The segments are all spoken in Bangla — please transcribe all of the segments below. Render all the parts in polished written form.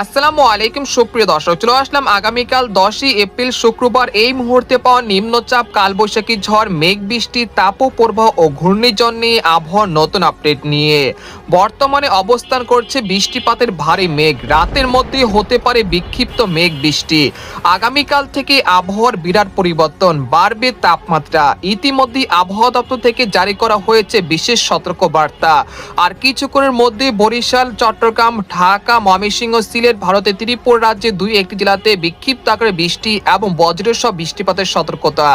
আসসালামু আলাইকুম সুপ্রিয় দর্শক, চলে আসলাম আগামীকাল 10ই এপ্রিল শুক্রবার এই মুহূর্তে পাওয়া নিম্নচাপ, কালবৈশাখী ঝড়, মেঘ বৃষ্টি, তাপপ্রবাহ ও ঘূর্ণিঝড় নিয়ে আবহাওয়ার নতুন আপডেট নিয়ে। বর্তমানে অবস্থান করছে বৃষ্টিপাতের ভারী মেঘ, রাতের মধ্যে হতে পারে বিক্ষিপ্ত মেঘ বৃষ্টি। আগামীকাল থেকে আবহাওয়ার বিরাট পরিবর্তন, বাড়বে তাপমাত্রা। ইতিমধ্যে আবহাওয়া দপ্তর থেকে জারি করা হয়েছে বিশেষ সতর্ক বার্তা। আর কিছুক্ষণের মধ্যে বরিশাল, চট্টগ্রাম, ঢাকা, ময়মনসিংহ, সিলেট, ভারতের ত্রিপুরা রাজ্যে দুই একটি জেলাতে বিক্ষিপ্ত আকারে বৃষ্টি এবং বজ্রসহ বৃষ্টিপাতের সতর্কতা।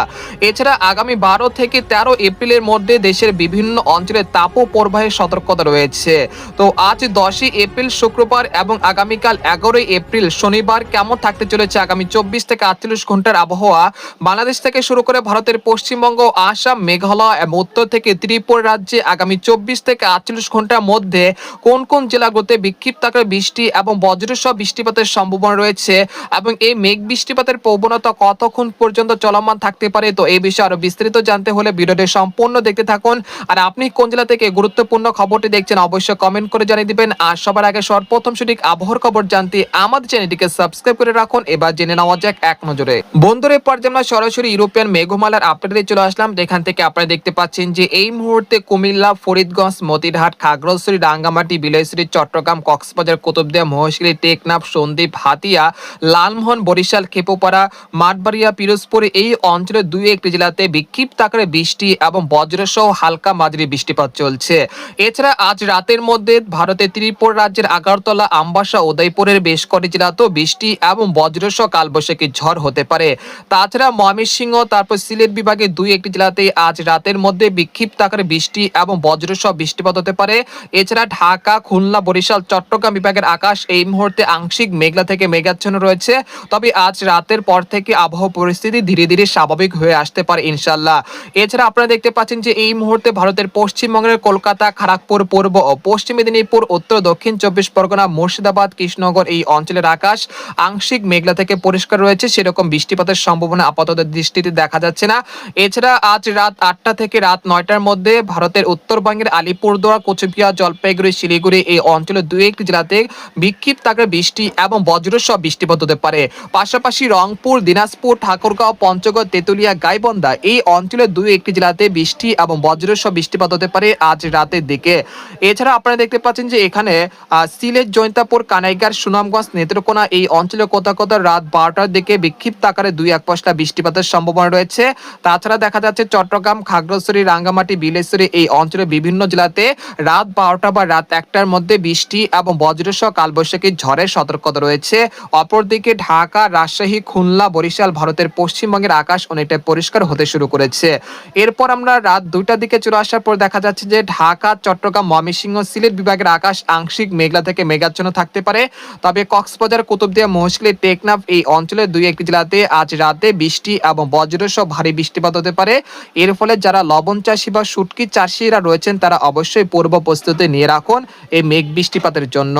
এছাড়া আগামী 12 থেকে 13 এপ্রিলের মধ্যে দেশের বিভিন্ন অঞ্চলে তাপপ্রবাহের সতর্কতা রয়েছে। তো আজ 10ই এপ্রিল শুক্রবার এবং আগামীকাল 11ই এপ্রিল শনিবার কেমন থাকতে চলেছে আগামী 24 থেকে 48 ঘন্টার আবহাওয়া। বাংলাদেশ থেকে শুরু করে ভারতের পশ্চিমবঙ্গ, আসাম, মেঘালয় এবং উত্তর থেকে ত্রিপুরা রাজ্যে আগামী 24 থেকে 48 ঘন্টার মধ্যে কোন কোন জেলাগুলোতে বিক্ষিপ্ত আকারে বৃষ্টি এবং বজ্রসহ বৃষ্টিপাতের সম্ভাবনা রয়েছে এবং এই মেঘ বৃষ্টিপাতের প্রবণতা কতক্ষণ পর্যন্ত চলমান থাকতে পারে। তো এই বিষয়ে আরো বিস্তারিত জানতে হলে ভিডিওটি সম্পূর্ণ দেখতে থাকুন। আর আপনি কোন জেলা থেকে গুরুত্বপূর্ণ খবরটি দেখছেন অবশ্যই কমেন্ট করে জানিয়ে দিবেন। আর সবার আগে সর্বপ্রথম সঠিক আবহাওয়ার খবর জানতে আমাদের চ্যানেলটিকে সাবস্ক্রাইব করে রাখুন। এবার জেনে নেওয়া যাক এক নজরে। বন্ধুরা, পর্যায়ে আমরা সরাসরি ইউরোপিয়ান মেঘমালার আপডেটে চলে আসলাম, যেখান থেকে আপনারা দেখতে পাচ্ছেন যে এই মুহূর্তে কুমিল্লা, ফরিদগঞ্জ, মতিরহাট, খাগড়াছড়ি, রাঙ্গামাটি, বিলাইছড়ি, চট্টগ্রাম, কক্সবাজার, কুতুবদিয়া, মহেশখালী, টেকনাফ, সন্দ্বীপ, হাতিয়া, লালমোহন, বরিশাল, খেপুপাড়া, মাঠবাড়িয়া, পিরোজপুর এই অঞ্চলের দুই একটি জেলাতে বিক্ষিপ্ত আকারে বৃষ্টি এবং বজ্রসহ হালকা মাঝারি বৃষ্টিপাত চলছে। এছাড়া আজ রাতের মধ্যে ভারতের ত্রিপুরা রাজ্যের আগরতলা, আমবাসা, উদয়পুরের বেশ কটি জেলাতেও বৃষ্টি এবং বজ্রসহ কালবৈশাখী ঝড় হতে পারে। তাছাড়া ময়মনসিংহ, তারপর সিলেট বিভাগের দুই একটি জেলাতে আজ রাতের মধ্যে বিক্ষিপ্ত আকারে বৃষ্টি এবং বজ্রসহ বৃষ্টিপাত হতে পারে। এছাড়া ঢাকা, খুলনা, বরিশাল, চট্টগ্রাম বিভাগের আকাশ এই মুহূর্তে আংশিক মেঘলা থেকে মেঘাচ্ছন্ন রয়েছে। তবে আজ রাতের পর থেকে আবহাওয়া পরিস্থিতি ধীরে ধীরে স্বাভাবিক হয়ে আসতে পারে ইনশাল্লাহ। এছাড়া আপনারা দেখতে পাচ্ছেন যে এই মুহূর্তে ভারতের পশ্চিমবঙ্গের কলকাতা, খড়গপুর, পূর্ব ও পশ্চিম মেদিনীপুর, উত্তর দক্ষিণ 24 পরগনা, মুর্শিদাবাদ, কৃষ্ণনগর এই অঞ্চলের আকাশ আংশিক মেঘলা থেকে পরিষ্কার রয়েছে, সেরকম বৃষ্টিপাতের সম্ভাবনা আপাতত দৃষ্টিতে দেখা যাচ্ছে না। এছাড়া আজ রাত 8টা থেকে রাত 9টার মধ্যে ভারতের উত্তরবঙ্গের আলিপুরদুয়ার, কোচবিহার, জলপাইগুড়ি, শিলিগুড়ি এই অঞ্চলের দুই একটি জেলাতে বিক্ষিপ্ত আকারে বৃষ্টি এবং বজ্রসহ বৃষ্টিপাত হতে পারে। পাশাপাশি রংপুর, দিনাজপুর, ঠাকুরগাঁও, পঞ্চগড়, তেতুলিয়া, গাইবান্ধা এই অঞ্চলের দুই একটি জেলাতে বৃষ্টি এবং বজ্রসহ বৃষ্টিপাত হতে পারে আজ রাতের দিকে। এছাড়া আপনারা দেখতে পাচ্ছেন যে এখানে সিলেট, জৈন্তাপুর, কানাইঘাট, সুনামগঞ্জ, নেত্রকোনা এই অঞ্চলে কোথাও কোথাও রাত 12টার দিকে বিক্ষিপ্ত আকারে 2-1 পশলা বৃষ্টিপাতের সম্ভাবনা রয়েছে। তাছাড়া দেখা যাচ্ছে চট্টগ্রাম, খাগড়াছড়ি, রাঙ্গামাটি, বিলাইছড়ি এই অঞ্চলের বিভিন্ন জেলাতে রাত 12টা বা রাত 1টার মধ্যে বৃষ্টি এবং বজ্রসহ কালবৈশাখী ঝড়ের সতর্কতা রয়েছে। অপরদিকে ঢাকা, রাজশাহী, খুলনা, বরিশাল, ভারতের পশ্চিমবঙ্গের আকাশ অনেকটা পরিষ্কার হতে শুরু করেছে। এরপর আমরা রাত 2টার দিকে চলে আসার পর দেখা যাচ্ছে যে ঢাকা, চট্টগ্রাম, ময়মনসিংহ, সিলেট বিভাগের আকাশ আংশিক মেঘলা থেকে মেঘাচ্ছন্ন থাকতে পারে। তবে কক্সবাজার, কুতুবদিয়া, মহেশখালী, টেকনাফ এই অঞ্চলের দুই একটি জেলাতে আজ রাতে বৃষ্টি এবং বজ্রসহ ভারী বৃষ্টিপাত হতে পারে। এর ফলে যারা লবণ চাষী বা শুটকি চাষীরা রয়েছেন তারা অবশ্যই পূর্ব প্রস্তুতি নিয়ে রাখুন এই মেঘ বৃষ্টিপাতের জন্য।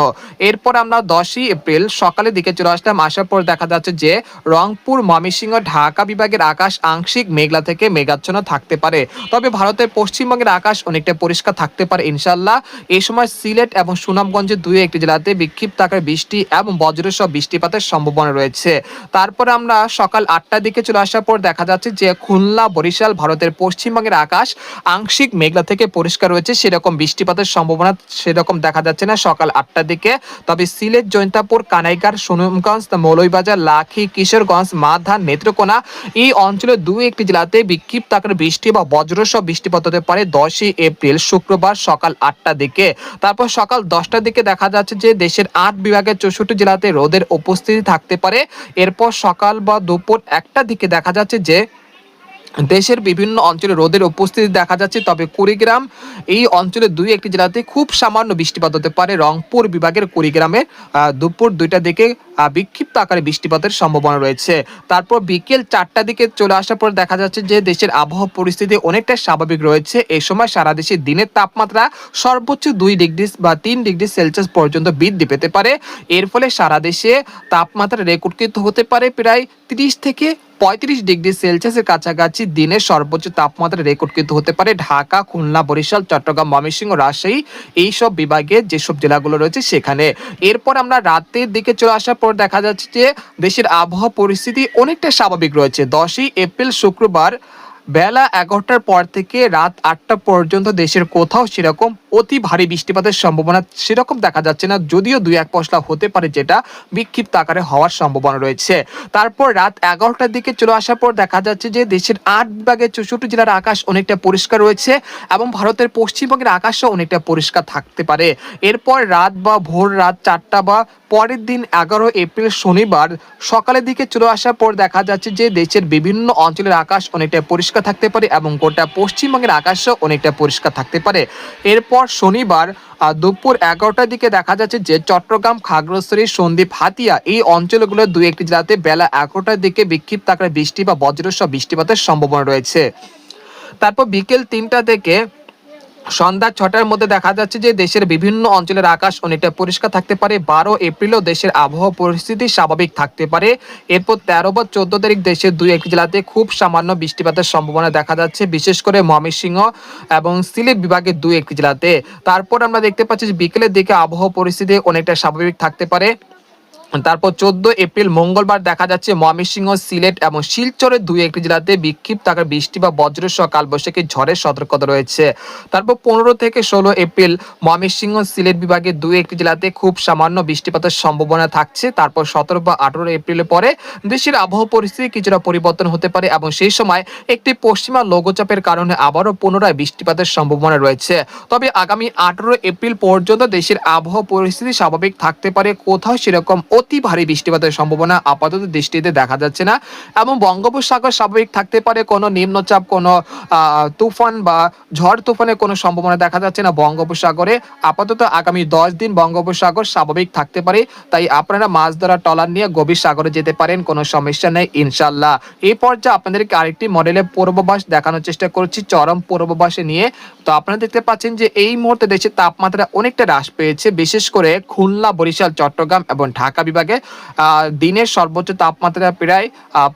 এরপর আমরা 10ই এপ্রিল সকালের দিকে চলে আসলাম, আসার পর দেখা যাচ্ছে যে রংপুর, ময়মনসিংহ, ঢাকা বিভাগের আকাশ আংশিক মেঘলা থেকে মেঘাচ্ছন্ন থাকতে পারে। তবে ভারতের পশ্চিমবঙ্গের আকাশ অনেকটা পরিষ্কার থাকতে পারে ইনশাল্লাহ। এই সময় সিলেট এবং সুনামগঞ্জের দুই একটি জেলাতে বিক্ষিপ্ত আকারে বৃষ্টি এবং বজ্রসহ বৃষ্টিপাতের সম্ভাবনা রয়েছে। তারপরে আমরা সকাল 8টার দিকে চলে আসার পর দেখা যাচ্ছে যে খুলনা, বরিশাল, ভারতের পশ্চিমবঙ্গের আকাশ আংশিক মেঘলা থেকে পরিষ্কার রয়েছে, সেরকম বৃষ্টিপাতের সম্ভাবনা সেরকম দেখা যাচ্ছে না সকাল 8টার দিকে। তবে সিলেট, জৈন্তাপুর, কানাইঘাট, সুনামগঞ্জ, মৌলভীবাজার, লাখি, কিশোরগঞ্জ, মাধা, নেত্রকোনা এই অঞ্চলের দুই একটি জেলাতে বিক্ষিপ্ত আকারে বৃষ্টি বা বজ্রসহ বৃষ্টিপাত হতে পারে 10ই এপ্রিল শুক্রবার সকাল 8টার দিকে। তারপর সকাল 10টার দিকে দেখা যাচ্ছে যে দেশের 8 বিভাগের 64 জেলাতে রোদের উপস্থিতি থাকতে পারে। এরপর সকাল বা দুপুর 1টার দিকে দেখা যাচ্ছে যে দেশের বিভিন্ন অঞ্চলে রোদের উপস্থিতি দেখা যাচ্ছে। তবে কুড়িগ্রাম এই অঞ্চলের দুই একটি জেলাতে খুব সামান্য বৃষ্টিপাত হতে পারে। রংপুর বিভাগের কুড়িগ্রামে দুপুর 2টার দিকে বিক্ষিপ্ত আকারে বৃষ্টিপাতের সম্ভাবনা রয়েছে। তারপর বিকেল 4টার দিকে চলে আসার পর দেখা যাচ্ছে যে দেশের আবহাওয়া পরিস্থিতি অনেকটা স্বাভাবিক রয়েছে। এই সময় সারা দেশে দিনের তাপমাত্রা সর্বোচ্চ 2 ডিগ্রি বা 3 ডিগ্রি সেলসিয়াস পর্যন্ত বৃদ্ধি পেতে পারে। এর ফলে সারা দেশে তাপমাত্রা রেকর্ডকৃত হতে পারে প্রায় 30 থেকে 35°C কাছাকাছি দিনের সর্বোচ্চ তাপমাত্রা রেকর্ড কিন্তু হতে পারে ঢাকা, খুলনা, বরিশাল, চট্টগ্রাম, ময়মনসিংহ, রাজশাহী এইসব বিভাগে যেসব জেলাগুলো রয়েছে সেখানে। এরপর আমরা রাতের দিকে চলে আসার পর দেখা যাচ্ছে যে দেশের আবহাওয়া পরিস্থিতি অনেকটা স্বাভাবিক রয়েছে। 10ই এপ্রিল শুক্রবার বেলা 11টার পর থেকে রাত 8টা পর্যন্ত দেশের কোথাও সেরকম অতি ভারী বৃষ্টিপাতের সম্ভাবনা সেরকম দেখা যাচ্ছে না, যদিও 2-1 পশলা হতে পারে যেটা বিক্ষিপ্ত আকারে হওয়ার সম্ভাবনা রয়েছে। তারপর রাত 11টার দিকে চলে আসার পর দেখা যাচ্ছে যে দেশের 8 বিভাগের 64 জেলার আকাশ অনেকটা পরিষ্কার রয়েছে এবং ভারতের পশ্চিমবঙ্গের আকাশও অনেকটা পরিষ্কার থাকতে পারে। এরপর রাত বা ভোর রাত 4টা বা পরের দিন 11 এপ্রিল শনিবার সকালের দিকে চলে আসার পর দেখা যাচ্ছে যে দেশের বিভিন্ন অঞ্চলের আকাশ অনেকটা পরিষ্কার থাকতে পারে এবং গোটা পশ্চিমবঙ্গের আকাশও অনেকটা পরিষ্কার থাকতে পারে। এরপর শনিবার দুপুর 11টার দিকে দেখা যাচ্ছে যে চট্টগ্রাম, খাগড়াছড়ি, সন্দ্বীপ, হাতিয়া এই অঞ্চলগুলোর 2-1টি জেলাতে বেলা 11টার দিকে বিক্ষিপ্ত আকারে বৃষ্টি বা বজ্রসহ বৃষ্টিপাতের সম্ভাবনা রয়েছে। তারপর বিকেল 3টা থেকে সন্ধ্যা 6টার মধ্যে দেখা যাচ্ছে যে দেশের বিভিন্ন অঞ্চলের আকাশ অনেকটা পরিষ্কার থাকতে পারে। 12 এপ্রিলও দেশের আবহাওয়া পরিস্থিতি স্বাভাবিক থাকতে পারে। এরপর 13 বা 14 তারিখ দেশের 2-1 জেলাতে খুব সামান্য বৃষ্টিপাতের সম্ভাবনা দেখা যাচ্ছে, বিশেষ করে ময়মনসিংহ এবং সিলেট বিভাগের 2-1 জেলাতে। তারপর আমরা দেখতে পাচ্ছি যে বিকেলের দিকে আবহাওয়া পরিস্থিতি অনেকটা স্বাভাবিক থাকতে পারে। তারপর 14 এপ্রিল মঙ্গলবার দেখা যাচ্ছে ময়মনসিংহ, সিলেট এবং শিলচরের 2-1টি জেলাতে বিক্ষিপ্ত আকারে বৃষ্টি বা বজ্রসহ কালবৈশাখী ঝড়ের সতর্কতা রয়েছে। তারপর 15 থেকে 16 এপ্রিল ময়মনসিংহ, সিলেট বিভাগের 2-1টি জেলাতে খুব সামান্য বৃষ্টিপাতের সম্ভাবনা থাকছে। তারপর 17 বা 18 এপ্রিলের পরে দেশের আবহাওয়া পরিস্থিতি কিছুটা পরিবর্তন হতে পারে এবং সেই সময় একটি পশ্চিমা লঘুচাপের কারণে আবারও পুনরায় বৃষ্টিপাতের সম্ভাবনা রয়েছে। তবে আগামী 18 এপ্রিল পর্যন্ত দেশের আবহাওয়া পরিস্থিতি স্বাভাবিক থাকতে পারে, কোথাও সেরকম অতি ভারী বৃষ্টিপাতের সম্ভাবনা আপাতত দৃষ্টিতে দেখা যাচ্ছে না এবং বঙ্গোপসাগর স্বাভাবিক থাকতে পারে। কোনো নিম্নচাপ, কোনো তুফান বা ঝড় তুফানের কোনো সম্ভাবনা দেখা যাচ্ছে না বঙ্গোপসাগরে। আপাতত আগামী 10 দিন বঙ্গোপসাগর স্বাভাবিক থাকতে পারে, তাই আপনারা মাছ ধরা ট্রলার নিয়ে গভীর সাগরে যেতে পারেন, কোনো সমস্যা নেই ইনশাল্লাহ। এই পর্যায়ে আপনাদেরকে আরেকটি মডেলের পূর্বাভাস দেখানোর চেষ্টা করছি, চরম পূর্বাভাসে নিয়ে। তো আপনারা দেখতে পাচ্ছেন যে এই মুহূর্তে দেশের তাপমাত্রা অনেকটা হ্রাস পেয়েছে, বিশেষ করে খুলনা, বরিশাল, চট্টগ্রাম এবং ঢাকা বিভাগে দিনের সর্বোচ্চ তাপমাত্রা প্রায়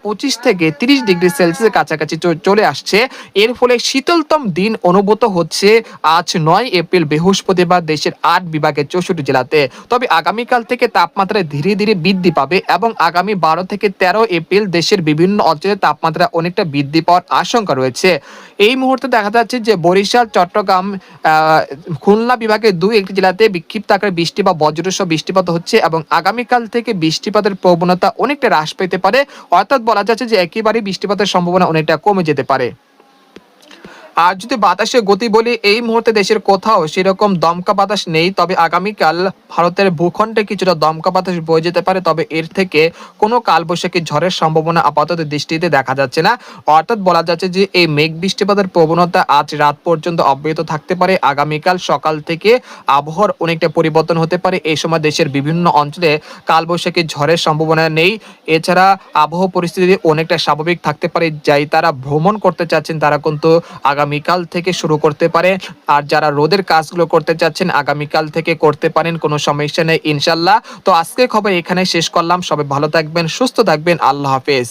25 থেকে 30°C কাছাকাছি চলে আসছে। এর ফলে শীতলতম দিন অনুভূত হচ্ছে আজ 9 এপ্রিল বৃহস্পতিবার দেশের 8 বিভাগের 64 জেলাতে। তবে আগামীকাল থেকে তাপমাত্রা ধীরে ধীরে বৃদ্ধি পাবে এবং আগামী 12 থেকে 13 এপ্রিল দেশের বিভিন্ন অঞ্চলে তাপমাত্রা অনেকটা বৃদ্ধি পাওয়ার আশঙ্কা রয়েছে। এই মুহূর্তে দেখা যাচ্ছে যে বরিশাল, চট্টগ্রাম, খুলনা বিভাগের 2-1 জেলাতে বিক্ষিপ্ত আকারে বৃষ্টি বা বজ্রসহ বৃষ্টিপাত হচ্ছে এবং আগামীকাল থেকে বৃষ্টিপাতের প্রবণতা অনেকটা হ্রাস পেতে পারে, অর্থাৎ বলা যাচ্ছে যে একেবারে বৃষ্টিপাতের সম্ভাবনা অনেকটা কমে যেতে পারে। আর যদি বাতাসের গতি বলি, এই মুহূর্তে দেশের কোথাও সেরকম দমকা বাতাস নেই, তবে আগামীকাল ভারতের ভূখণ্ডে কিছুটা দমকা বাতাস বয়ে যেতে পারে, তবে এর থেকে কোনো কালবৈশাখী ঝড়ের সম্ভাবনা আপাতত দৃষ্টিতে দেখা যাচ্ছে না। অর্থাৎ বলা যাচ্ছে যে এই মেঘ বৃষ্টিপাতের প্রবণতা আজ রাত পর্যন্ত অব্যাহত থাকতে পারে। আগামীকাল সকাল থেকে আবহাওয়ার অনেকটা পরিবর্তন হতে পারে, এই সময় দেশের বিভিন্ন অঞ্চলে কালবৈশাখী ঝড়ের সম্ভাবনা নেই। এছাড়া আবহাওয়া পরিস্থিতি অনেকটা স্বাভাবিক থাকতে পারে, যাই তারা ভ্রমণ করতে চাচ্ছেন তারা কিন্তু আগামীকাল থেকে শুরু করতে পারে, আর যারা রোদের কাজগুলো করতে চাচ্ছেন আগামীকাল থেকে করতে পারেন, কোনো সমস্যা নেই ইনশাল্লাহ। তো আজকের খবর এখানে শেষ করলাম, সবাই ভালো থাকবেন, সুস্থ থাকবেন, আল্লাহ হাফেজ।